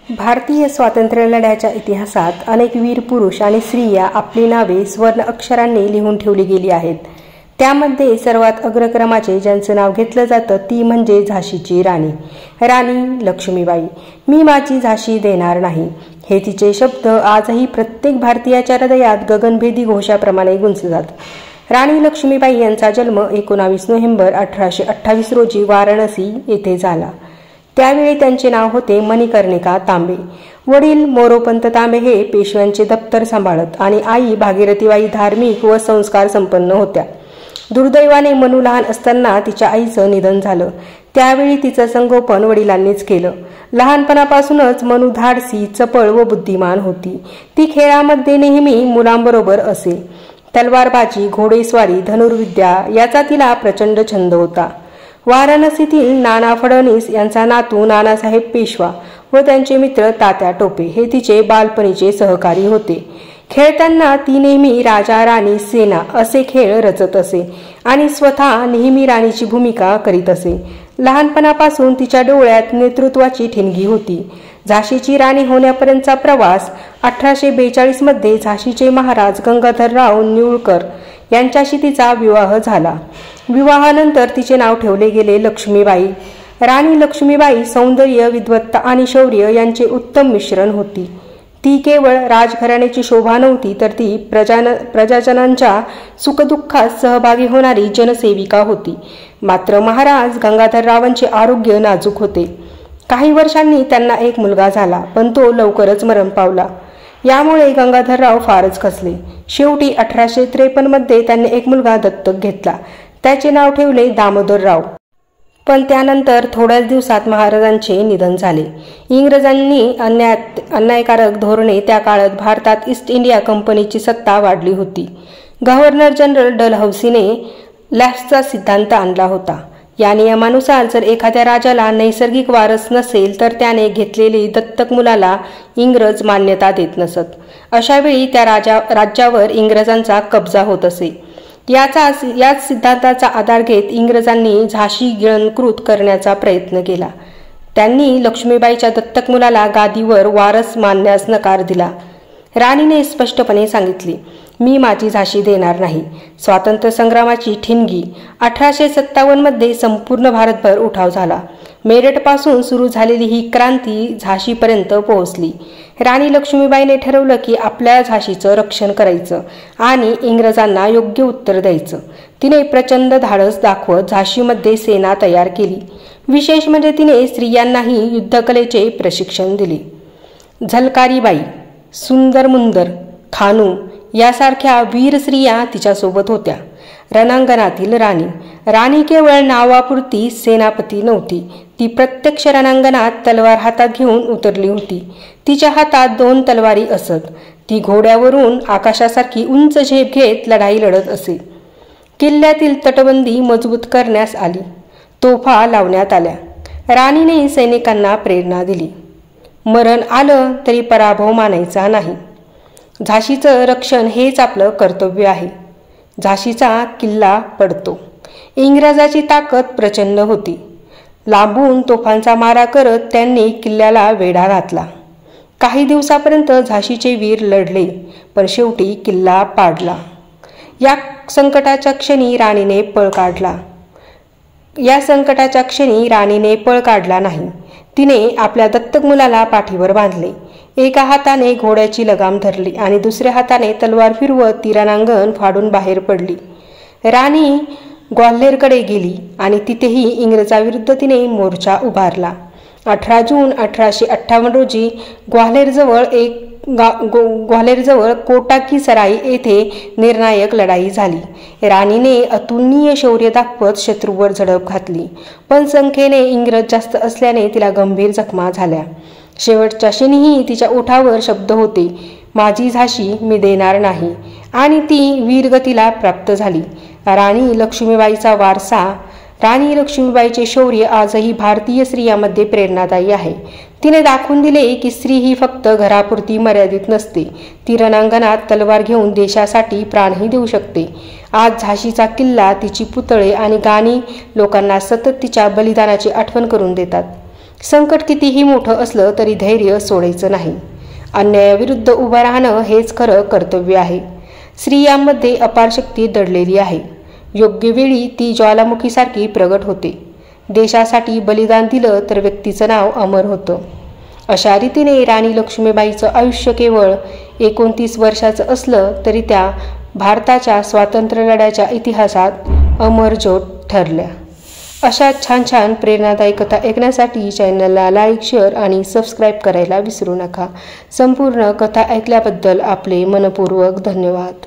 भारतीय स्वातंत्र्य लढ्याच्या इतिहासात अनेक वीर पुरुष आणि स्त्रिया आपली नावे स्वर्ण अक्षरांनी लिहून ठेवली गेली आहेत। त्यामध्ये सर्वात अग्रक्रमाचे ज्यांचं नाव घेतलं जातं ती म्हणजे झाशीची राणी, राणी लक्ष्मीबाई। मी माझी झाशी देणार नाही, हे तिचे शब्द आजही प्रत्येक भारतीयाच्या हृदयात गगनभेदी घोषाप्रमाणे गुंजतात। राणी लक्ष्मीबाई यांचा जन्म 19 नोव्हेंबर 1828 रोजी वाराणसी येथे झाला। त्यावेळी त्यांचे नाव होते मणिकर्णिका तांबे। वडील मोरोपंत तांबे हे पेशव्यांचे दप्तर सांभाळत आणि आई भागीरथीबाई धार्मिक व संस्कार संपन्न होत्या। दुर्दैवाने मनू लहान असताना तिच्या आईचं निधन झालं। त्यावेळी तिचं संगोपन वडिलांनीच केलं। लहानपणापासूनच मनू धाडसी, चपळ व बुद्धिमान होती। ती खेळामध्ये नेहमी मुलांबरोबर असे। तलवारबाजी, घोडेस्वारी, धनुर्विद्या याचा तिला प्रचंड छंद होता। वाराणसीतील नाना फडणवीस यांचा नातू नानासाहेब पेशवा व त्यांचे मित्र तात्या टोपे हे तिचे बालपणीचे सहकारी होते। खेळताना ती नेहमी राजा राणी सेना असे खेळ रचत असे आणि स्वतः नेहमी राणीची भूमिका करीत असे। लहानपणापासून तिच्या डोळ्यात नेतृत्वाची ठिणगी होती। झाशीची राणी होण्यापर्यंतचा प्रवास 1842 मध्ये झाशीचे महाराज गंगाधरराव निवळकर यांच्याशी तिचा विवाह झाला। विवाहानंतर तिचे नाव ठेवले गेले लक्ष्मीबाई। राणी लक्ष्मीबाई सौंदर्य, विद्वत्ता आणि शौर्य यांचे उत्तम मिश्रण होती। ती केवळ राजघराण्याची शोभा नव्हती, तर ती प्रजाजनांच्या सुखदुःखात सहभागी होणारी जनसेविका होती। मात्र महाराज गंगाधररावांचे आरोग्य नाजूक होते। काही वर्षांनी त्यांना एक मुलगा झाला, पण तो लवकरच मरण पावला। यामुळे गंगाधरराव फारच खचले। शेवटी 1853 मध्ये त्यांनी एक मुलगा दत्तक घेतला। त्याचे नाव ठेवले दामोदरराव। पण त्यानंतर थोड्याच दिवसात महाराजांचे निधन झाले। इंग्रजांनी अन्यायकारक धोरणे त्या काळात भारतात ईस्ट इंडिया कंपनीची सत्ता वाढली होती। गव्हर्नर जनरल डलहौसीने लॅफ्सचा सिद्धांत आणला होता। या नियमानुसार जर एखाद्या राजाला नैसर्गिक वारस नसेल तर त्याने घेतलेली दत्तक मुलाला इंग्रज मान्यता देत नसत। अशा वेळी त्या राज्यावर इंग्रजांचा कब्जा होत असे। याच सिद्धांताचा आधार घेत इंग्रजांनी झाशी गिळंकृत करण्याचा प्रयत्न केला। त्यांनी लक्ष्मीबाईच्या दत्तक मुलाला गादीवर वारस मानण्यास नकार दिला। राणीने स्पष्टपणे सांगितले, मी माझी झाशी देणार नाही। स्वातंत्र्य संग्रामाची ठिणगी 1857 मध्ये संपूर्ण भारतभर उठाव झाला। मेरठपासून सुरू झालेली ही क्रांती झाशीपर्यंत पोहोचली। राणी लक्ष्मीबाईने ठरवलं की आपल्या झाशीचं रक्षण करायचं आणि इंग्रजांना योग्य उत्तर द्यायचं। तिने प्रचंड धाडस दाखवत झाशीमध्ये सेना तयार केली। विशेष म्हणजे तिने स्त्रियांनाही युद्धकलेचे प्रशिक्षण दिले। झलकारीबाई, सुंदर मुंदर, खानू यासारख्या वीर स्त्रिया तिच्यासोबत होत्या। रणांगणातील राणी केवळ नावापुरती सेनापती नव्हती, ती प्रत्यक्ष रणांगणात तलवार हातात घेऊन उतरली होती। तिच्या हातात 2 तलवारी असत। ती घोड्यावरून आकाशासारखी उंच झेप घेत लढाई लढत असे। किल्ल्यातील तटबंदी मजबूत करण्यास आली, तोफा लावण्यात आल्या। राणीने सैनिकांना प्रेरणा दिली, मरण आलं तरी पराभव मानायचा नाही। झाशीचं रक्षण हेच आपलं कर्तव्य आहे। झाशीचा किल्ला पडतो। इंग्रजाची ताकद प्रचंड होती। लांबून तोफांचा मारा करत त्यांनी किल्ल्याला वेढा घातला। काही दिवसापर्यंत झाशीचे वीर लढले, पण शेवटी किल्ला पाडला। या संकटाच्या क्षणी राणीने पळ काढला नाही। तिने आपल्या दत्तक मुलाला पाठीवर बांधले। एका हाताने घोड्याची लगाम धरली आणि दुसऱ्या हाताने तलवार फिरवत ती रणांगण फाडून बाहेर पडली। राणी ग्वाल्हेरकडे गेली आणि तिथेही इंग्रजाविरुद्ध तिने मोर्चा उभारला। 18 जून 1858 रोजी ग्वाल्हेरजवळ कोटा की सराई येथे निर्णायक लढाई झाली। राणीने अतुलनीय शौर्य दाखवत शत्रूवर झडप घातली, पण संख्येने इंग्रज जास्त असल्याने तिला गंभीर जखमा झाल्या। शेवटच्या क्षणीही तिच्या ओठावर शब्द होते, माझी झाशी मी देणार नाही, आणि ती वीरगतीला प्राप्त झाली। राणी लक्ष्मीबाईचा वारसा, राणी लक्ष्मीबाईचे शौर्य आजही भारतीय स्त्रियांमध्ये प्रेरणादायी आहे। तिने दाखवून दिले की स्त्री ही फक्त घरापुरती मर्यादित नसते, ती रणांगणात तलवार घेऊन देशासाठी प्राणही देऊ शकते। आज झाशीचा किल्ला, तिची पुतळे आणि गाणी लोकांना सतत तिच्या बलिदानाची आठवण करून देतात। संकट कितीही मोठं असलं तरी धैर्य सोडायचं नाही. अन्यायाविरुद्ध उभं राहणं हेच खरं कर्तव्य आहे. स्त्रियांमध्ये अपार शक्ती दडलेली आहे. योग्य वेळी ती ज्वालामुखीसारखी प्रगट होते. देशासाठी बलिदान दिलं तर व्यक्तीचं नाव अमर होतं. अशा रीतीने राणी लक्ष्मीबाईचं आयुष्य केवळ 29 वर्षाचं असलं तरी त्या भारताच्या स्वातंत्र्य लढ्याच्या इतिहासात अमर ज्योत ठरल्या. अशा छान छान प्रेरणादायी कथा ऐकण्यासाठी चॅनलला लाईक, शेअर आणि सबस्क्राईब करायला विसरू नका. संपूर्ण कथा ऐकल्याबद्दल आपले मनपूर्वक धन्यवाद.